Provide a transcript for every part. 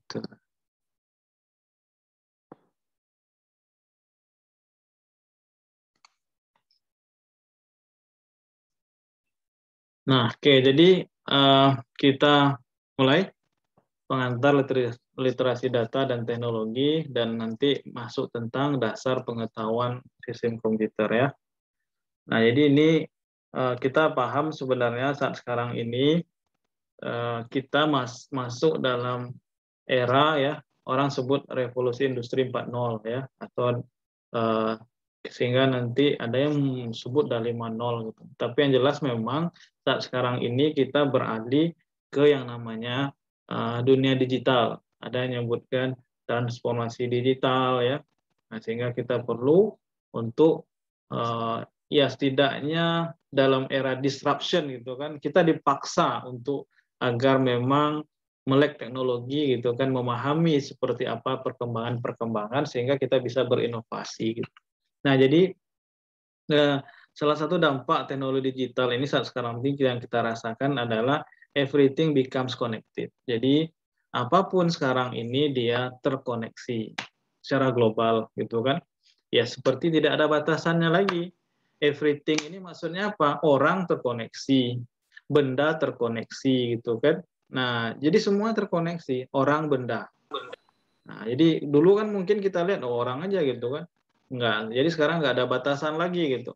Tuh. Nah, oke, jadi kita mulai pengantar literasi data dan teknologi, dan nanti masuk tentang dasar pengetahuan sistem komputer ya. Nah, jadi ini kita paham sebenarnya saat sekarang ini kita masuk dalam era ya, orang sebut revolusi industri 4.0 ya, atau sehingga nanti ada yang sebut dari 5.0 gitu. Tapi yang jelas memang saat sekarang ini kita beralih ke yang namanya dunia digital. Ada yang menyebutkan transformasi digital ya. Nah, sehingga kita perlu untuk ya setidaknya dalam era disruption gitu kan, kita dipaksa untuk agar memang melek teknologi gitu kan, memahami seperti apa perkembangan-perkembangan sehingga kita bisa berinovasi gitu. Nah, jadi salah satu dampak teknologi digital ini saat sekarang ini yang kita rasakan adalah everything becomes connected. Jadi apapun sekarang ini dia terkoneksi secara global gitu kan. Ya seperti tidak ada batasannya lagi. Everything ini maksudnya apa? Orang terkoneksi, benda terkoneksi gitu kan. Nah, jadi semua terkoneksi, orang, benda. Nah, jadi dulu kan mungkin kita lihat oh, orang aja gitu kan. Enggak. Jadi sekarang nggak ada batasan lagi gitu.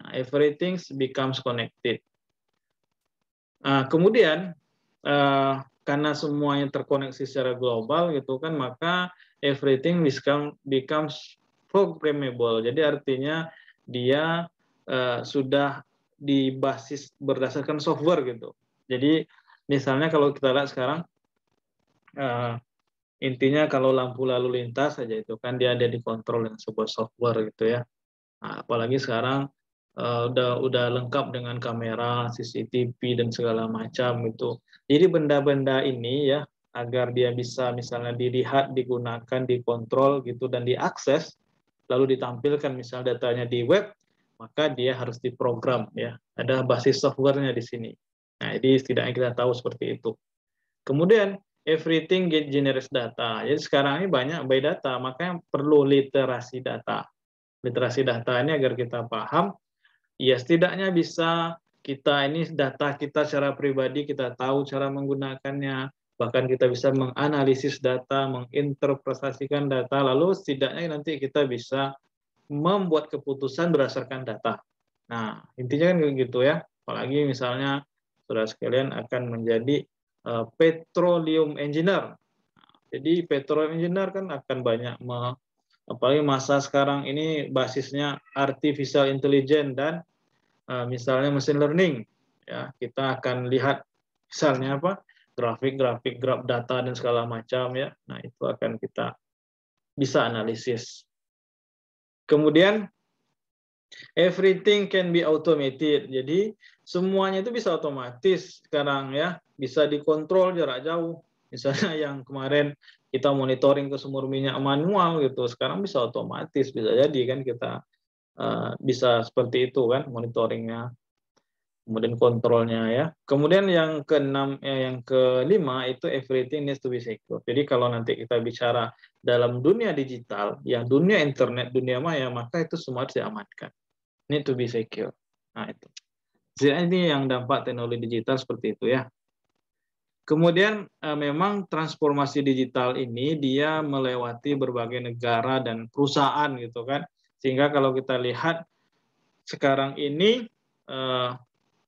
Nah, everything becomes connected. Nah, kemudian karena semuanya terkoneksi secara global gitu kan, maka everything becomes programmable. Jadi artinya dia sudah dibasis berdasarkan software gitu. Jadi misalnya kalau kita lihat sekarang intinya kalau lampu lalu lintas saja itu kan dia ada dikontrol dengan sebuah software gitu ya. Nah, apalagi sekarang udah lengkap dengan kamera, CCTV dan segala macam itu. Jadi benda-benda ini ya agar dia bisa misalnya dilihat, digunakan, dikontrol gitu dan diakses, lalu ditampilkan misalnya datanya di web, maka dia harus diprogram ya. Ada basis softwarenya di sini. Nah, jadi setidaknya kita tahu seperti itu. Kemudian everything generates data. Jadi sekarang ini banyak by data, makanya perlu literasi data. Literasi data ini agar kita paham, ya setidaknya bisa kita ini data kita secara pribadi, kita tahu cara menggunakannya, bahkan kita bisa menganalisis data, menginterpretasikan data, lalu setidaknya nanti kita bisa membuat keputusan berdasarkan data. Nah, intinya kan gitu ya. Apalagi misalnya saudara sekalian akan menjadi petroleum engineer. Jadi petroleum engineer kan akan banyak apalagi masa sekarang ini basisnya artificial intelligence dan misalnya machine learning ya, kita akan lihat misalnya apa grafik-grafik graf data dan segala macam ya. Nah, itu akan kita bisa analisis. Kemudian everything can be automated. Jadi semuanya itu bisa otomatis sekarang ya, bisa dikontrol jarak jauh. Misalnya yang kemarin kita monitoring ke sumur minyak manual gitu, sekarang bisa otomatis, bisa jadi kan kita bisa seperti itu kan monitoringnya, kemudian kontrolnya ya. Kemudian yang keenam, yang kelima itu everything needs to be secure. Jadi kalau nanti kita bicara dalam dunia digital, ya dunia internet, dunia maya, maka itu semua harus diamankan. Need to be secure. Nah itu. Jadi ini yang dampak teknologi digital seperti itu ya. Kemudian memang transformasi digital ini dia melewati berbagai negara dan perusahaan gitu kan. Sehingga kalau kita lihat sekarang ini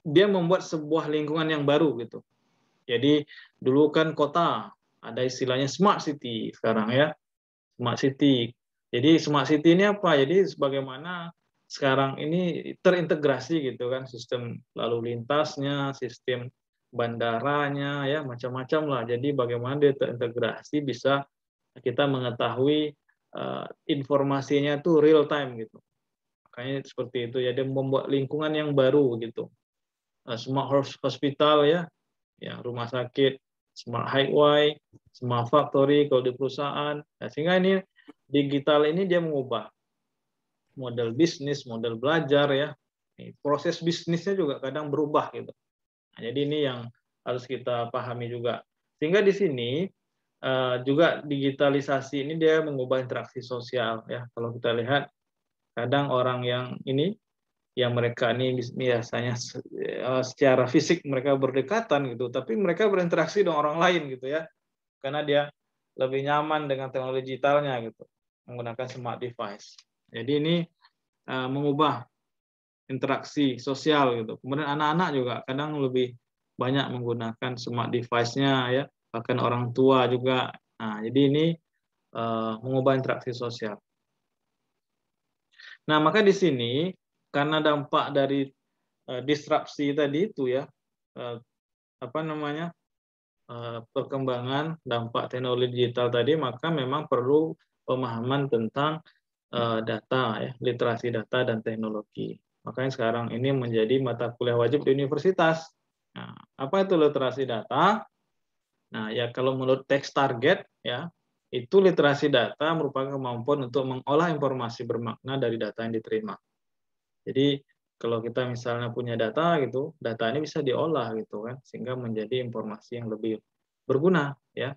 dia membuat sebuah lingkungan yang baru gitu. Jadi dulu kan kota ada istilahnya smart city sekarang ya. Smart city. Jadi smart city ini apa? Jadi sebagaimana sekarang ini terintegrasi gitu kan, sistem lalu lintasnya, sistem bandaranya ya, macam-macam lah. Jadi bagaimana dia terintegrasi bisa kita mengetahui informasinya tuh real time gitu. Makanya seperti itu ya, dia membuat lingkungan yang baru gitu. Smart hospital ya, ya rumah sakit, smart highway, smart factory kalau di perusahaan. Nah, sehingga ini digital ini dia mengubah model bisnis, model belajar ya. Proses bisnisnya juga kadang berubah gitu. Nah, jadi ini yang harus kita pahami juga. Sehingga di sini juga digitalisasi ini dia mengubah interaksi sosial ya. Kalau kita lihat kadang orang yang mereka ini biasanya secara fisik mereka berdekatan gitu, tapi mereka berinteraksi dengan orang lain gitu ya, karena dia lebih nyaman dengan teknologi digitalnya gitu, menggunakan smart device. Jadi ini mengubah interaksi sosial gitu. Kemudian anak-anak juga kadang lebih banyak menggunakan smart device-nya ya, bahkan orang tua juga. Nah, jadi ini mengubah interaksi sosial. Nah, maka di sini karena dampak dari disrupsi tadi itu ya, perkembangan dampak teknologi digital tadi, maka memang perlu pemahaman tentang data ya, literasi data dan teknologi. Makanya sekarang ini menjadi mata kuliah wajib di universitas. Nah, apa itu literasi data? Nah, ya kalau menurut teks target ya, itu literasi data merupakan kemampuan untuk mengolah informasi bermakna dari data yang diterima. Jadi kalau kita misalnya punya data gitu, data ini bisa diolah gitu kan, sehingga menjadi informasi yang lebih berguna ya.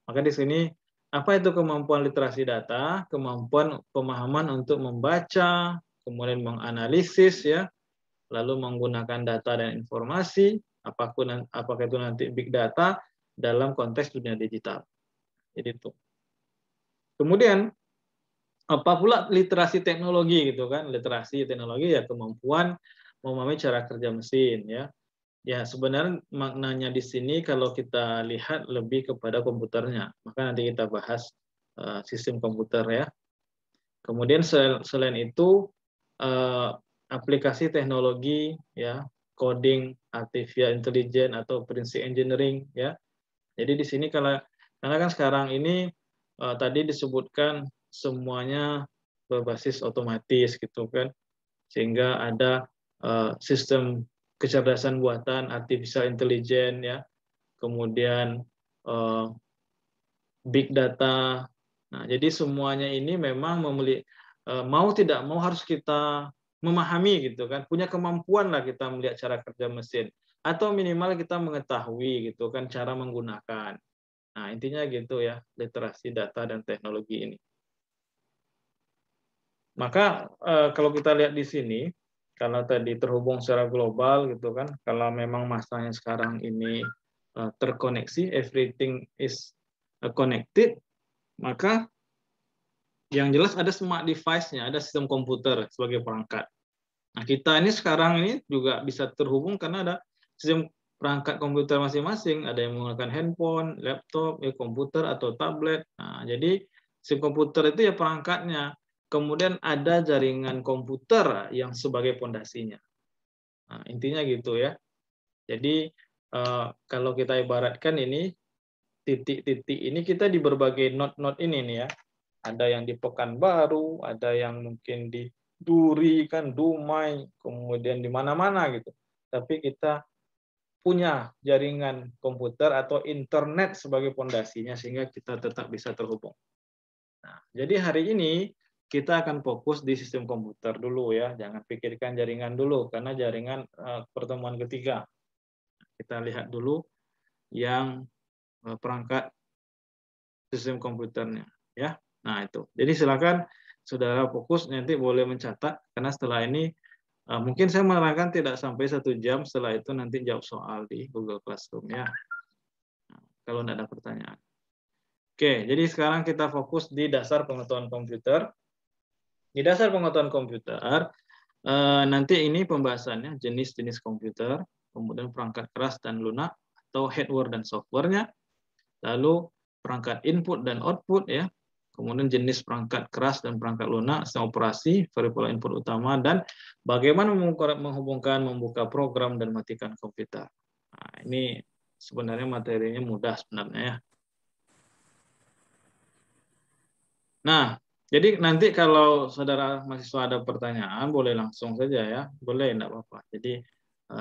Maka di sini apa itu kemampuan literasi data? Kemampuan pemahaman untuk membaca, kemudian menganalisis ya, lalu menggunakan data dan informasi, apakah itu nanti big data dalam konteks dunia digital. Jadi itu. Kemudian apa pula literasi teknologi gitu kan? Literasi teknologi ya kemampuan memahami cara kerja mesin ya. Ya sebenarnya maknanya di sini kalau kita lihat lebih kepada komputernya. Maka nanti kita bahas sistem komputer ya. Kemudian selain itu aplikasi teknologi ya, coding, artificial intelligence atau prinsip engineering ya. Jadi di sini karena kan sekarang ini tadi disebutkan semuanya berbasis otomatis gitu kan, sehingga ada sistem kecerdasan buatan, artificial intelligence ya, kemudian big data. Nah, jadi semuanya ini memang mau tidak mau harus kita memahami gitu kan, punya kemampuan lah kita melihat cara kerja mesin, atau minimal kita mengetahui gitu kan cara menggunakan. Nah, intinya gitu ya, literasi data dan teknologi ini. Maka kalau kita lihat di sini, karena tadi terhubung secara global gitu kan, kalau memang masanya sekarang ini terkoneksi, everything is connected, maka yang jelas ada smart device-nya, ada sistem komputer sebagai perangkat. Nah, kita ini sekarang ini juga bisa terhubung karena ada sistem perangkat komputer masing-masing, ada yang menggunakan handphone, laptop, komputer atau tablet. Nah, jadi sistem komputer itu ya perangkatnya. Kemudian ada jaringan komputer yang sebagai pondasinya. Nah, intinya gitu ya. Jadi kalau kita ibaratkan ini titik-titik ini kita di berbagai node-node ini nih ya. Ada yang di Pekanbaru, ada yang mungkin di Duri kan, Dumai, kemudian di mana-mana gitu. Tapi kita punya jaringan komputer atau internet sebagai pondasinya sehingga kita tetap bisa terhubung. Nah, jadi hari ini kita akan fokus di sistem komputer dulu ya, jangan pikirkan jaringan dulu karena jaringan pertemuan ketiga. Kita lihat dulu yang perangkat sistem komputernya ya. Nah, itu. Jadi silakan saudara fokus nanti boleh mencatat karena setelah ini mungkin saya menerangkan tidak sampai 1 jam, setelah itu nanti jawab soal di Google Classroom ya. Nah, kalau tidak ada pertanyaan. Oke, jadi sekarang kita fokus di dasar pengetahuan komputer. Di dasar pengetahuan komputer, nanti ini pembahasannya jenis-jenis komputer, kemudian perangkat keras dan lunak atau hardware dan softwarenya, lalu perangkat input dan output ya, kemudian jenis perangkat keras dan perangkat lunak, sistem operasi, variabel input utama, dan bagaimana menghubungkan, membuka program dan matikan komputer. Nah, ini sebenarnya materinya mudah sebenarnya ya. Nah, jadi nanti kalau saudara mahasiswa ada pertanyaan, boleh langsung saja ya, boleh, enggak apa-apa. Jadi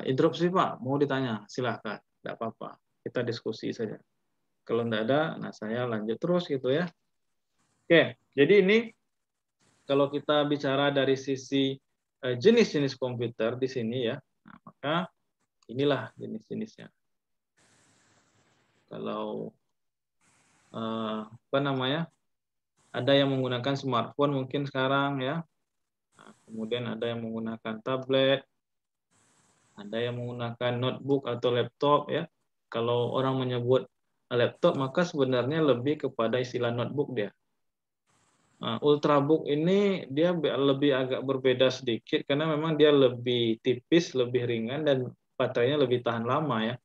interupsi Pak, mau ditanya, silahkan, enggak apa-apa. Kita diskusi saja. Kalau enggak ada, nah saya lanjut terus gitu ya. Oke, jadi ini kalau kita bicara dari sisi jenis-jenis komputer di sini ya, nah, maka inilah jenis-jenisnya. Kalau apa namanya, ada yang menggunakan smartphone mungkin sekarang ya. Nah, kemudian ada yang menggunakan tablet, ada yang menggunakan notebook atau laptop ya. Kalau orang menyebut laptop maka sebenarnya lebih kepada istilah notebook dia. Nah, Ultrabook ini dia lebih agak berbeda sedikit karena memang dia lebih tipis, lebih ringan dan baterainya lebih tahan lama ya.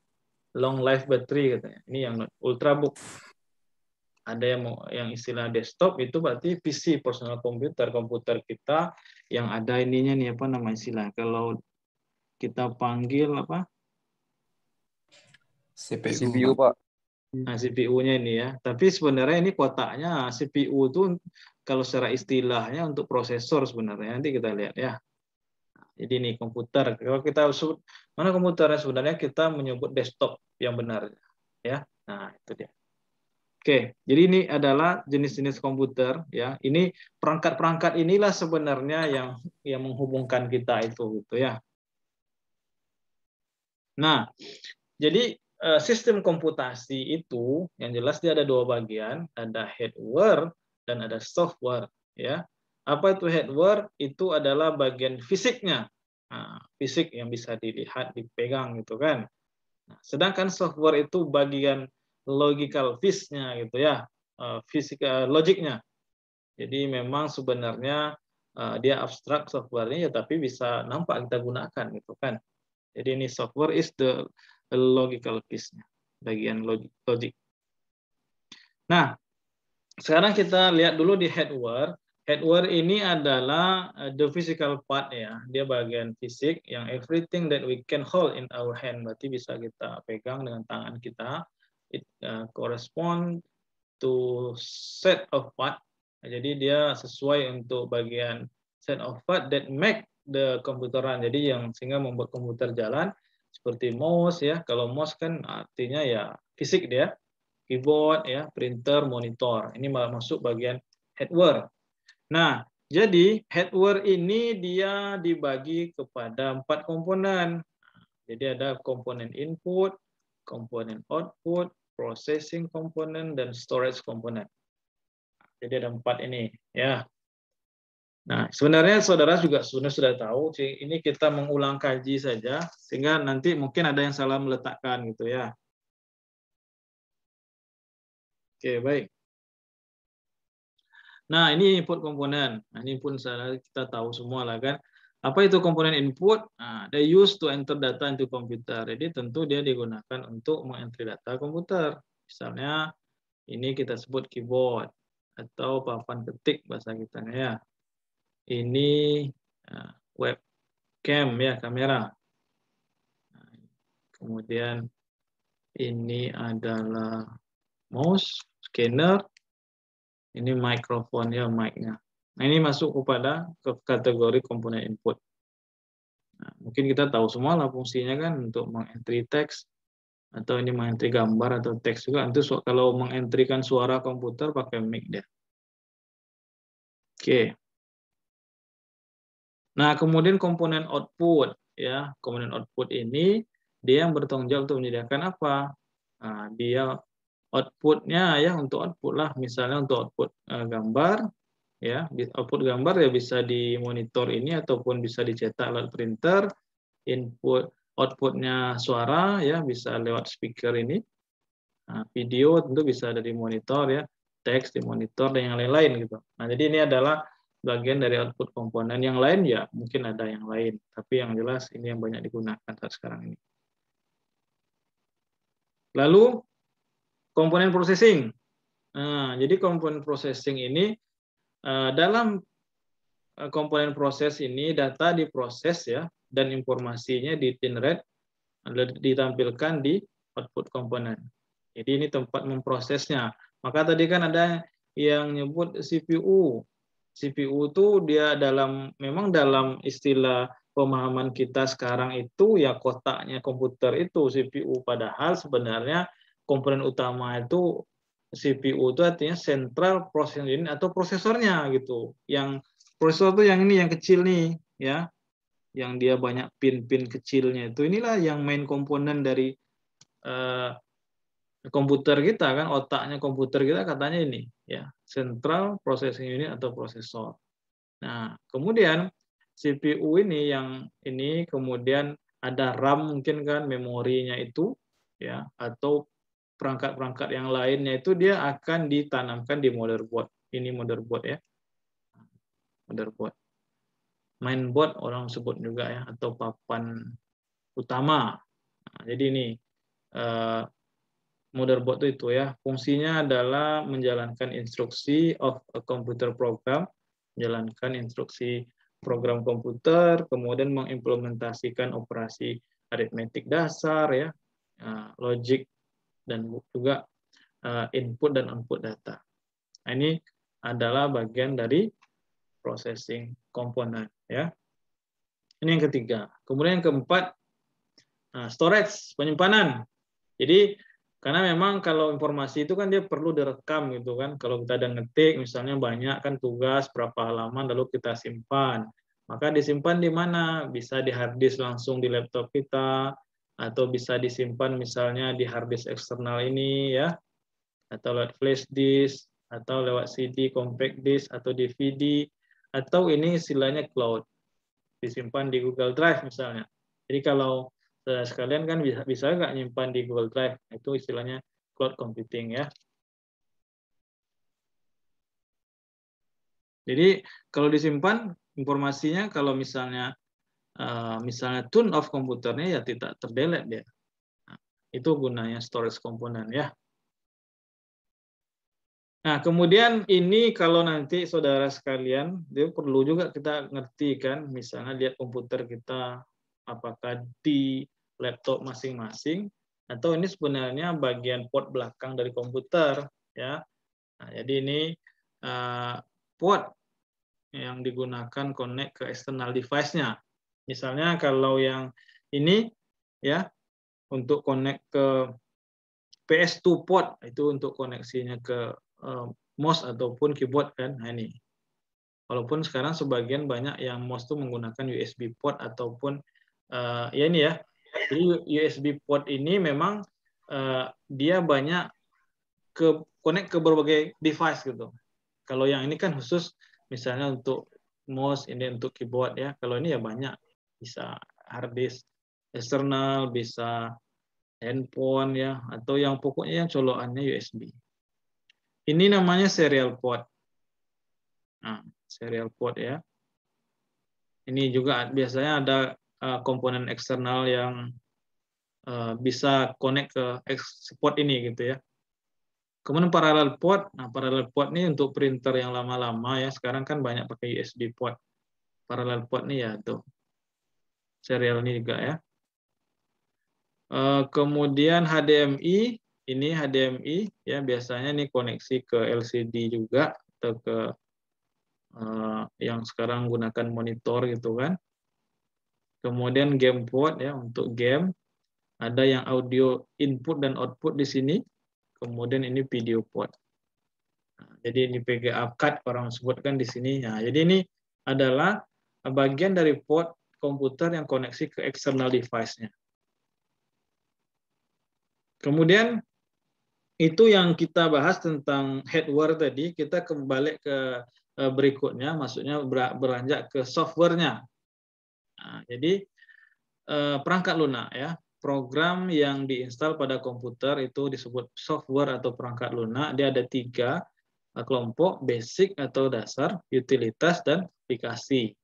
Long life battery katanya. Ini yang Ultrabook. Ada yang istilah desktop itu berarti PC, personal computer, komputer kita yang ada ininya nih apa nama istilah. Kalau kita panggil apa? CPU, Pak. Nah, CPU-nya ini ya. Tapi sebenarnya ini kotaknya CPU itu kalau secara istilahnya untuk prosesor sebenarnya. Nanti kita lihat ya. Jadi ini komputer. Kalau kita sebut mana komputernya sebenarnya kita menyebut desktop yang benar ya. Nah, itu dia. Oke, jadi ini adalah jenis-jenis komputer ya. Ini perangkat-perangkat inilah sebenarnya yang menghubungkan kita itu gitu ya. Nah, jadi sistem komputasi itu yang jelas dia ada dua bagian, ada hardware dan ada software ya. Apa itu hardware? Itu adalah bagian fisiknya. Nah, fisik yang bisa dilihat, dipegang gitu kan. Nah, sedangkan software itu bagian logical piece-nya gitu ya. Logiknya. Jadi memang sebenarnya dia abstrak software-nya ya tapi bisa nampak kita gunakan gitu kan. Jadi ini software is the logical piece-nya, bagian logik. Nah, sekarang kita lihat dulu di hardware. Hardware ini adalah the physical part ya. Dia bagian fisik yang everything that we can hold in our hand. Berarti bisa kita pegang dengan tangan kita. It correspond to set of part. Jadi dia sesuai untuk bagian set of part that make the komputeran. Jadi yang sehingga membuat komputer jalan seperti mouse ya. Kalau mouse kan artinya ya fisik dia, keyboard ya, printer, monitor. Ini masuk bagian hardware. Nah, jadi hardware ini dia dibagi kepada 4 komponen. Jadi ada komponen input, komponen output, processing komponen, dan storage komponen. Jadi ada 4 ini ya. Nah, sebenarnya saudara juga sudah tahu, ini kita mengulang kaji saja, sehingga nanti mungkin ada yang salah meletakkan gitu ya. Oke, baik. Nah, ini input komponen. Nah, ini pun kita tahu semua lah kan. Apa itu komponen input? Nah, they used to enter data into computer. Jadi tentu dia digunakan untuk mengentry data komputer. Misalnya ini kita sebut keyboard atau papan ketik bahasa kita ya. Ini webcam ya, kamera. Kemudian ini adalah mouse, scanner. Ini mikrofonnya, mic-nya. Nah, ini masuk kepada kategori komponen input. Nah, mungkin kita tahu semua lah fungsinya kan untuk mengentry teks atau ini mengentry gambar atau teks juga. Itu kalau mengentrikan suara komputer pakai mic dia. Oke. Nah, kemudian komponen output ya. Komponen output ini dia yang bertanggung jawab untuk menyediakan apa? Nah, dia outputnya ya untuk output lah. Misalnya untuk output gambar ya, output gambar ya bisa di monitor ini ataupun bisa dicetak lewat printer. Outputnya suara ya bisa lewat speaker ini. Nah, video tentu bisa ada di monitor ya, teks di monitor dan yang lain-lain gitu. Nah, jadi ini adalah bagian dari output komponen. Yang lain ya mungkin ada yang lain, tapi yang jelas ini yang banyak digunakan saat sekarang ini. Lalu komponen processing. Nah, jadi komponen processing ini dalam komponen proses ini data diproses ya dan informasinya di-generate ditampilkan di output komponen. Jadi ini tempat memprosesnya. Maka tadi kan ada yang nyebut CPU. CPU itu dia memang dalam istilah pemahaman kita sekarang itu ya kotaknya komputer itu CPU. Padahal sebenarnya komponen utama itu CPU itu artinya Central Processing Unit atau prosesornya gitu. Yang prosesor itu yang ini yang kecil nih ya. Yang dia banyak pin-pin kecilnya itu inilah yang main komponen dari komputer kita kan, otaknya komputer kita katanya ini ya, Central Processing Unit atau prosesor. Nah, kemudian CPU ini yang ini kemudian ada RAM mungkin kan, memorinya itu ya, atau perangkat-perangkat yang lainnya itu dia akan ditanamkan di motherboard. Ini motherboard ya, motherboard. Mainboard orang sebut juga ya, atau papan utama. Nah, jadi ini motherboard itu ya, fungsinya adalah menjalankan instruksi of a computer program, menjalankan instruksi program komputer, kemudian mengimplementasikan operasi aritmetik dasar ya, logic, dan juga input dan output data. Nah, ini adalah bagian dari processing komponen ya. Ini yang ketiga. Kemudian yang keempat, storage, penyimpanan. Jadi karena memang kalau informasi itu kan dia perlu direkam gitu kan. Kalau kita ada ngetik misalnya banyak kan tugas berapa halaman lalu kita simpan. Maka disimpan di mana? Bisa di hard disk langsung di laptop kita, atau bisa disimpan misalnya di hard disk eksternal ini ya, atau lewat flash disk, atau lewat CD, compact disk, atau DVD, atau ini istilahnya cloud, disimpan di Google Drive misalnya. Jadi kalau sekalian kan bisa nggak nyimpan di Google Drive, itu istilahnya cloud computing ya. Jadi kalau disimpan informasinya, kalau misalnya turn off komputernya ya tidak terdelete dia. Nah, itu gunanya storage komponen ya. Nah, kemudian ini kalau nanti saudara sekalian, dia perlu juga kita ngerti kan, misalnya lihat komputer kita apakah di laptop masing-masing, atau ini sebenarnya bagian port belakang dari komputer ya. Nah, jadi ini port yang digunakan connect ke external device-nya. Misalnya kalau yang ini ya, untuk connect ke PS2 port, itu untuk koneksinya ke mouse ataupun keyboard kan. Nah ini. Walaupun sekarang sebagian banyak yang mouse itu menggunakan USB port ataupun ya ini ya. Jadi USB port ini memang dia banyak connect ke berbagai device gitu. Kalau yang ini kan khusus misalnya untuk mouse, ini untuk keyboard ya. Kalau ini ya banyak, bisa hard disk eksternal, bisa handphone ya, atau yang pokoknya yang colokannya USB. Ini namanya serial port. Nah, serial port ya. Ini juga biasanya ada komponen eksternal yang bisa connect ke port ini gitu ya. Kemudian parallel port. Nah, parallel port ini untuk printer yang lama-lama ya. Sekarang kan banyak pakai USB port. Parallel port ini ya tuh. Serial ini juga ya. Kemudian HDMI, ini HDMI ya, biasanya ini koneksi ke LCD juga atau ke yang sekarang gunakan monitor gitu kan. Kemudian game port ya, untuk game. Ada yang audio input dan output di sini. Kemudian ini video port. Nah, jadi ini VGA card orang sebutkan di sini. Nah, jadi ini adalah bagian dari port komputer yang koneksi ke external device-nya. Kemudian itu yang kita bahas tentang hardware tadi, kita kembali ke berikutnya, maksudnya beranjak ke software-nya. Nah, jadi perangkat lunak ya, program yang diinstal pada komputer itu disebut software atau perangkat lunak. Dia ada 3 kelompok: basic atau dasar, utilitas, dan aplikasi.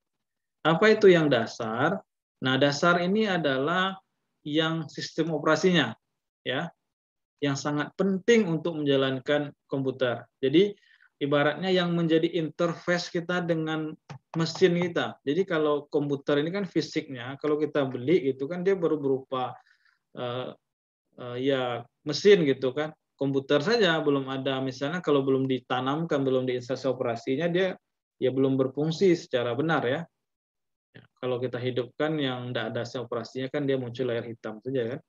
Apa itu yang dasar? Nah, dasar ini adalah yang sistem operasinya ya, yang sangat penting untuk menjalankan komputer. Jadi ibaratnya yang menjadi interface kita dengan mesin kita. Jadi kalau komputer ini kan fisiknya, kalau kita beli itu kan dia baru berupa ya mesin gitu kan. Komputer saja belum ada, misalnya kalau belum ditanamkan, belum diinstalasi operasinya, dia ya belum berfungsi secara benar ya. Kalau kita hidupkan yang tidak ada operasinya kan dia muncul layar hitam saja kan.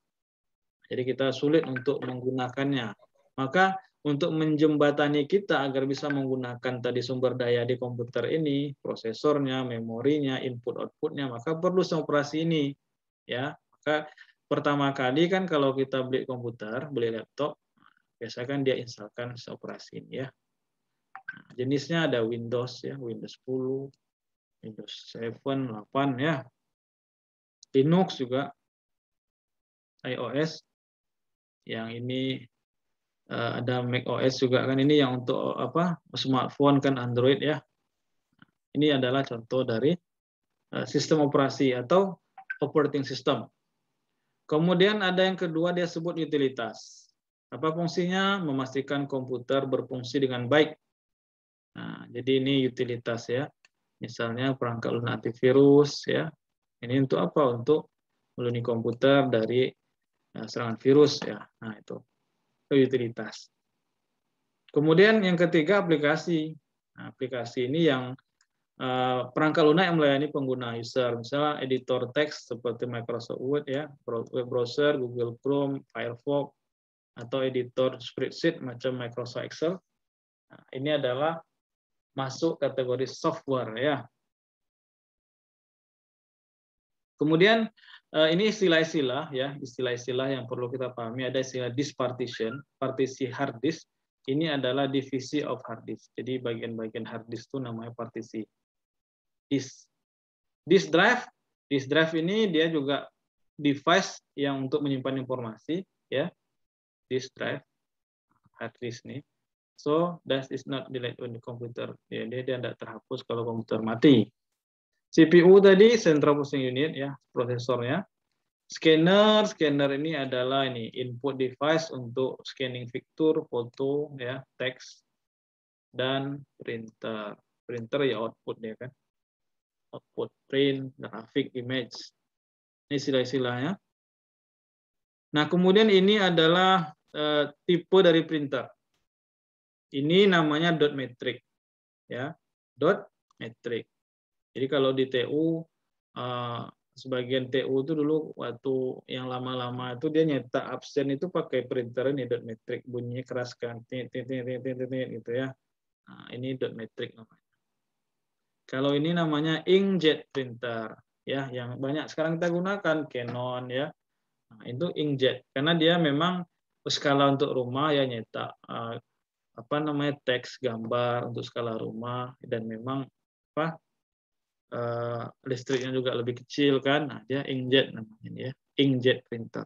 Jadi kita sulit untuk menggunakannya. Maka untuk menjembatani kita agar bisa menggunakan tadi sumber daya di komputer ini, prosesornya, memorinya, input-outputnya, maka perlu operasi ini. Ya, maka pertama kali kan kalau kita beli komputer, beli laptop, biasanya kan dia instalkan sistem operasi ini ya. Nah, jenisnya ada Windows ya, Windows 10, Windows 7, 8 ya. Linux juga, iOS, yang ini ada macOS juga kan, ini yang untuk apa? Smartphone kan Android ya. Ini adalah contoh dari sistem operasi atau operating system. Kemudian ada yang kedua dia sebut utilitas. Apa fungsinya? Memastikan komputer berfungsi dengan baik. Nah, jadi ini utilitas ya. Misalnya perangkat lunak antivirus ya. Ini untuk apa? Untuk melindungi komputer dari serangan virus ya. Nah, itu utilitas. Kemudian yang ketiga aplikasi. Nah, aplikasi ini yang perangkat lunak yang melayani pengguna user, misalnya editor teks seperti Microsoft Word ya, web browser, Google Chrome, Firefox, atau editor spreadsheet macam Microsoft Excel. Nah, ini adalah masuk kategori software ya. Kemudian ini istilah-istilah ya, istilah-istilah yang perlu kita pahami. Ada istilah disk partition, partisi hard disk. Ini adalah divisi of hard disk. Jadi bagian-bagian hard disk itu namanya partisi. Disk drive ini dia juga device yang untuk menyimpan informasi ya. Disk drive, hard disk nih. So that is not deleted on the computer. Ya, dia tidak terhapus kalau komputer mati. CPU tadi central processing unit ya, prosesornya. Scanner ini adalah ini input device untuk scanning picture, foto ya, teks, dan printer. Printer ya output dia kan. Output print, grafik, image. Ini istilah-istilahnya. Nah, kemudian ini adalah tipe dari printer. Ini namanya dot matrix ya. Dot matrix. Jadi kalau di TU sebagian TU itu dulu waktu yang lama-lama itu dia nyetak absen itu pakai printer ini dot matrix, bunyinya keras kan, gitu ya. Nah, ini dot matrix namanya. Kalau ini namanya inkjet printer ya, yang banyak sekarang kita gunakan Canon ya. Nah, itu inkjet karena dia memang skala untuk rumah ya, nyetak apa namanya teks, gambar untuk skala rumah, dan memang apa listriknya juga lebih kecil kan. Nah, dia inkjet namanya ya, inkjet printer.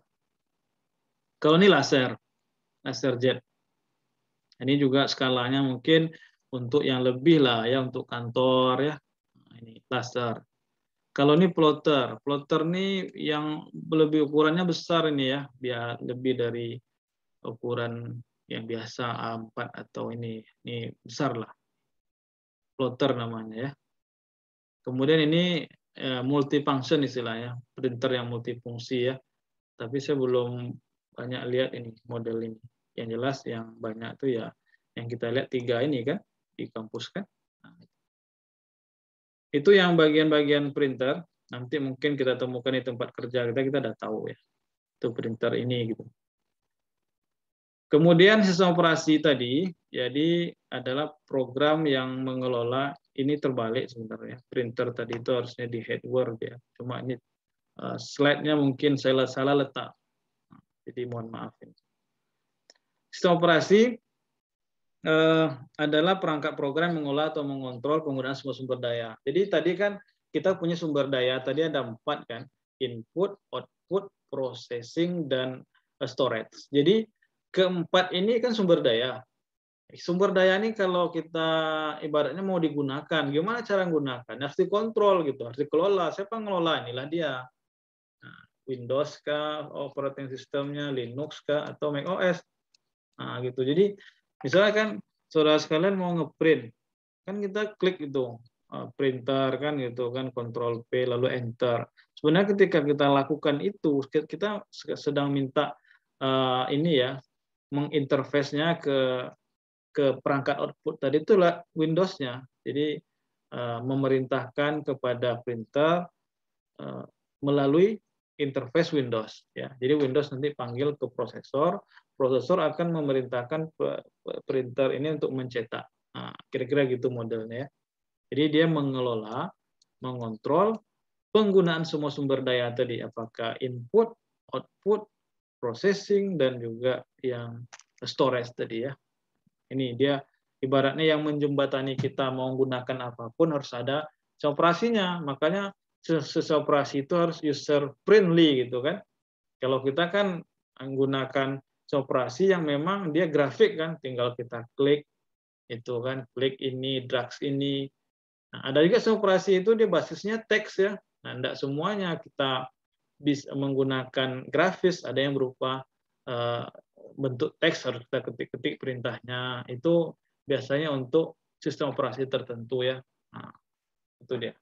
Kalau ini laser jet. Ini juga skalanya mungkin untuk yang lebih lah ya, untuk kantor ya. Nah, ini laser. Kalau ini plotter ini yang lebih ukurannya besar ini ya, biar lebih dari ukuran yang biasa A4 atau ini besar lah. Plotter namanya ya. Kemudian ini multifunction istilahnya, printer yang multifungsi ya. Tapi saya belum banyak lihat ini model ini. Yang jelas yang banyak tuh ya yang kita lihat 3 ini kan di kampus kan. Nah, itu yang bagian-bagian printer. Nanti mungkin kita temukan di tempat kerja kita udah tahu ya. Itu printer ini gitu. Kemudian sistem operasi tadi, jadi adalah program yang mengelola, ini terbalik sebenarnya. Printer tadi itu harusnya di hardware ya. Cuma ini slide-nya mungkin saya salah letak. Jadi mohon maaf ini. Sistem operasi adalah perangkat program mengolah atau mengontrol penggunaan sumber daya. Jadi tadi kan kita punya sumber daya, tadi ada 4 kan, input, output, processing, dan storage. Jadi keempat ini kan sumber daya. Sumber daya ini kalau kita ibaratnya mau digunakan, gimana cara menggunakan? Harus dikontrol gitu, harus dikelola. Siapa ngelola? Inilah dia. Nah, Windows kah, operating systemnya, Linux kah, atau macOS. Nah, gitu. Jadi misalnya kan saudara sekalian mau ngeprint, kan kita klik itu printer kan gitu kan, Ctrl P lalu enter. Sebenarnya ketika kita lakukan itu, kita sedang minta ini ya, menginterface-nya ke perangkat output tadi itulah Windows-nya. Jadi memerintahkan kepada printer melalui interface Windows ya. Jadi Windows nanti panggil ke prosesor, prosesor akan memerintahkan printer ini untuk mencetak. Nah, kira-kira gitu modelnya ya. Jadi dia mengelola, mengontrol penggunaan semua sumber daya tadi, apakah input, output, processing, dan juga yang storage tadi ya. Ini dia ibaratnya yang menjembatani kita mau menggunakan apapun harus ada operasinya. Makanya operasi itu harus user friendly gitu kan. Kalau kita kan menggunakan operasi yang memang dia grafik kan, tinggal kita klik itu kan, klik ini, drugs ini. Nah, ada juga operasi itu dia basisnya teks ya. Nah, tidak semuanya kita bisa menggunakan grafis, ada yang berupa bentuk teks harus kita ketik-ketik perintahnya. Itu biasanya untuk sistem operasi tertentu ya. Nah, itu dia.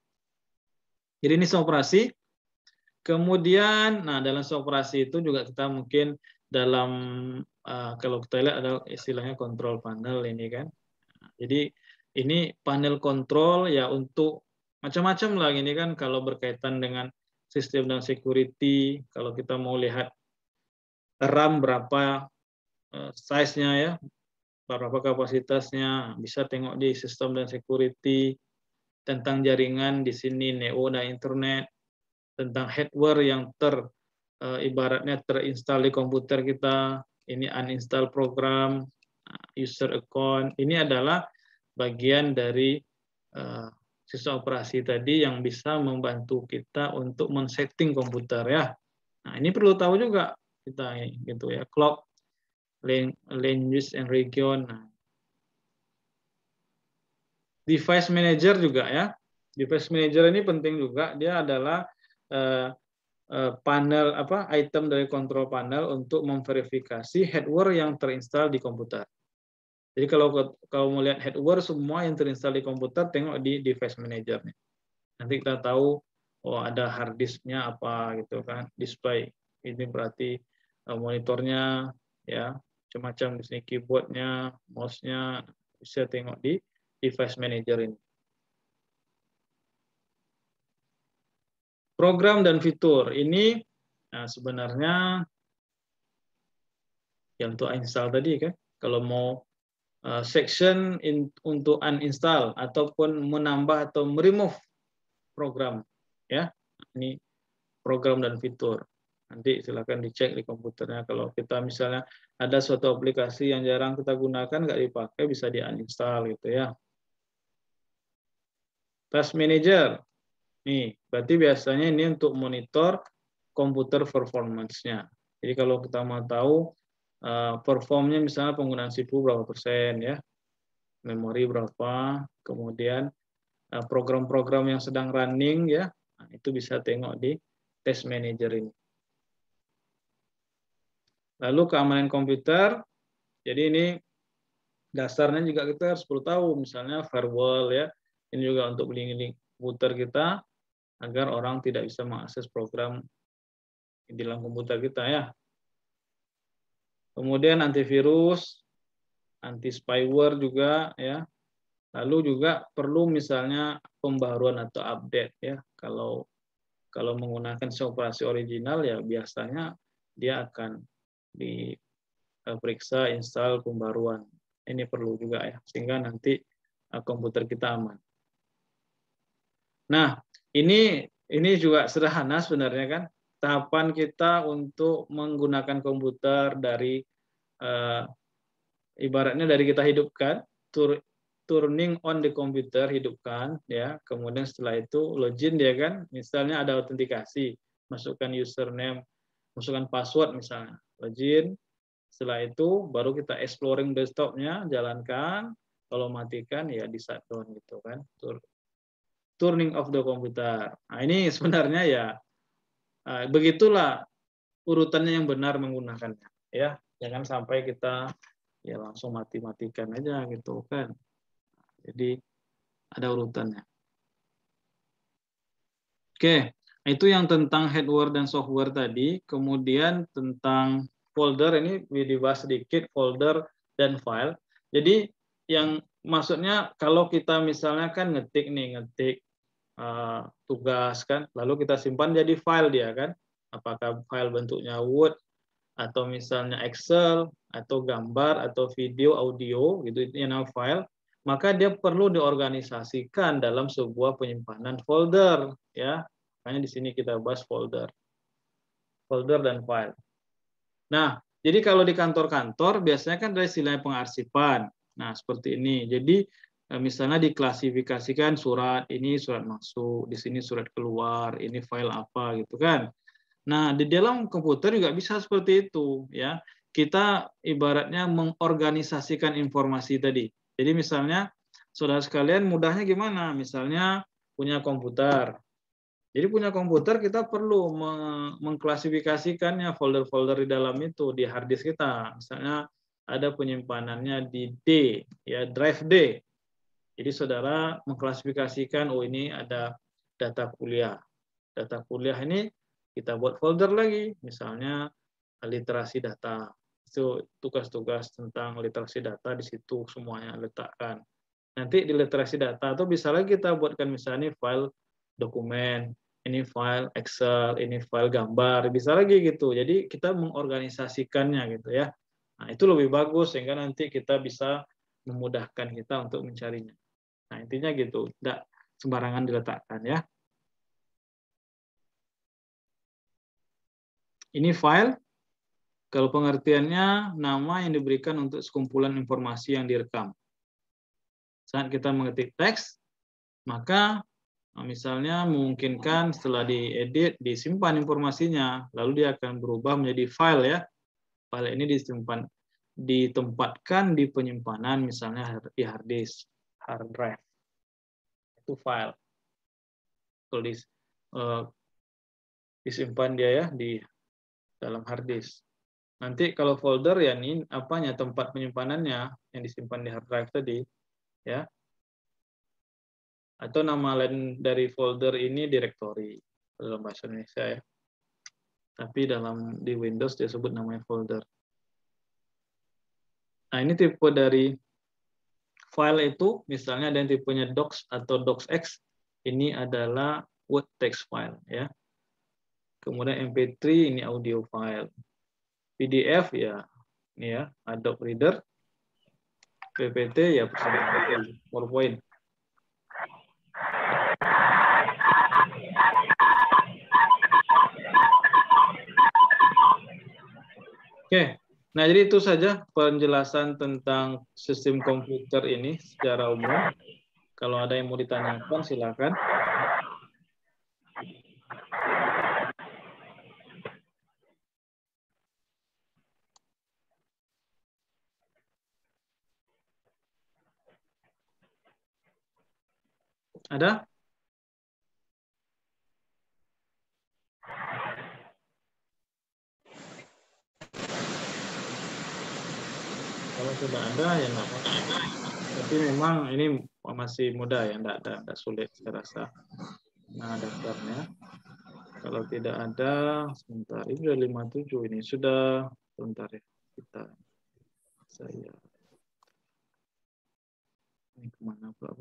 Jadi ini sistem operasi. Kemudian, nah dalam sistem operasi itu juga kita mungkin dalam kalau kita lihat ada istilahnya control panel ini kan. Jadi ini panel kontrol ya untuk macam-macam lah ini kan kalau berkaitan dengan sistem dan security. Kalau kita mau lihat RAM berapa size-nya ya, berapa kapasitasnya, bisa tengok di sistem dan security. Tentang jaringan di sini Neo dan internet, tentang hardware yang ibaratnya terinstall di komputer kita, ini uninstall program, user account, ini adalah bagian dari sistem operasi tadi yang bisa membantu kita untuk men-setting komputer ya. Nah, ini perlu tahu juga kita gitu ya, clock, language and region. Nah, device manager juga ya. Device manager ini penting juga, dia adalah panel item dari control panel untuk memverifikasi hardware yang terinstall di komputer. Jadi kalau mau lihat hardware semua yang terinstall di komputer, tengok di device manager nih. Nanti kita tahu oh ada hard disknya apa gitu kan, display ini berarti monitornya ya, macam-macam di sini keyboardnya, mouse-nya, bisa tengok di device manager ini. Program dan fitur ini sebenarnya yang untuk install tadi kan, kalau mau section untuk uninstall ataupun menambah atau meremove program ya, ini program dan fitur. Nanti silakan dicek di komputernya. Kalau kita misalnya ada suatu aplikasi yang jarang kita gunakan, nggak dipakai, bisa di uninstall gitu ya. Task manager. Nih, berarti biasanya ini untuk monitor komputer performance-nya. Jadi kalau kita mau tahu performnya misalnya penggunaan CPU berapa persen ya, memori berapa, kemudian program-program yang sedang running ya, nah, itu bisa tengok di task manager ini. Lalu keamanan komputer, jadi ini dasarnya juga kita harus perlu tahu, misalnya firewall ya, ini juga untuk melindungi komputer kita agar orang tidak bisa mengakses program di dalam komputer kita ya. Kemudian antivirus, anti spyware juga ya. Lalu juga perlu misalnya pembaruan atau update ya. Kalau menggunakan operasi original ya biasanya dia akan diperiksa install pembaruan. Ini perlu juga ya, sehingga nanti komputer kita aman. Nah, ini juga sederhana sebenarnya kan, tahapan kita untuk menggunakan komputer dari ibaratnya dari kita hidupkan, turning on the computer, hidupkan ya, kemudian setelah itu login dia kan, misalnya ada autentikasi, masukkan username, masukkan password misalnya, login, setelah itu baru kita exploring desktopnya, jalankan, kalau matikan ya di shutdown gitu kan, turning off the computer. Nah ini sebenarnya ya begitulah urutannya yang benar menggunakannya ya, jangan sampai kita ya langsung matikan aja gitu kan. Jadi ada urutannya. Oke, itu yang tentang hardware dan software tadi. Kemudian tentang folder, ini dibahas sedikit, folder dan file. Jadi yang maksudnya kalau kita misalnya kan ngetik tugas kan, lalu kita simpan jadi file dia kan. Apakah file bentuknya Word atau misalnya Excel atau gambar atau video, audio gitu, itu yang namanya file. Maka dia perlu diorganisasikan dalam sebuah penyimpanan folder ya. Makanya di sini kita bahas folder dan file. Nah, Jadi kalau di kantor-kantor biasanya kan ada istilahnya pengarsipan. Nah, seperti ini. Jadi misalnya diklasifikasikan surat ini surat masuk, di sini surat keluar, ini file apa gitu kan. Nah, di dalam komputer juga bisa seperti itu ya. Kita ibaratnya mengorganisasikan informasi tadi. Jadi misalnya saudara sekalian mudahnya gimana? Misalnya punya komputer. Jadi punya komputer kita perlu mengklasifikasikannya folder-folder di dalam itu di hard disk kita. Misalnya ada penyimpanannya di D, ya drive D. Jadi saudara mengklasifikasikan, oh ini ada data kuliah. Data kuliah ini kita buat folder lagi, misalnya literasi data. Itu tugas-tugas tentang literasi data di situ semuanya letakkan. Nanti di literasi data itu bisa lagi kita buatkan misalnya file dokumen, ini file Excel, ini file gambar, bisa lagi gitu. Jadi kita mengorganisasikannya gitu ya. Nah, itu lebih bagus sehingga nanti kita bisa memudahkan kita untuk mencarinya. Nah, intinya gitu, tidak sembarangan diletakkan ya. Ini file, kalau pengertiannya nama yang diberikan untuk sekumpulan informasi yang direkam. Saat kita mengetik teks, maka misalnya memungkinkan setelah diedit, disimpan informasinya, lalu dia akan berubah menjadi file ya. File ini disimpan, ditempatkan di penyimpanan misalnya di hard disk, hard drive. Itu file. Kalau disimpan dia ya di dalam hard disk. Nanti kalau folder ya ini apanya tempat penyimpanannya yang disimpan di hard drive tadi ya. Atau nama lain dari folder ini directory dalam bahasa Indonesia ya. Tapi di Windows dia sebut namanya folder. Nah, ini tipe dari file itu misalnya ada yang tipenya docs atau docx. Ini adalah Word text file ya. Kemudian MP3 ini audio file. PDF ya ini ya Adobe Reader. PPT ya PowerPoint. Oke, nah jadi itu saja penjelasan tentang sistem komputer ini secara umum. Kalau ada yang mau ditanyakan silakan. Ada? Kalau sudah ada ya nggak apa-apa. Tapi memang ini masih mudah ya, nggak sulit saya rasa. Nah, daftarnya. Kalau tidak ada, sebentar. Ini sudah 57 ini. Sudah, sebentar ya. Saya. Ini kemana Pak?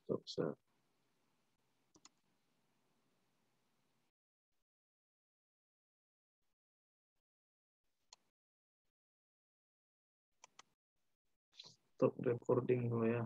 Stop. Stop recording dulu ya.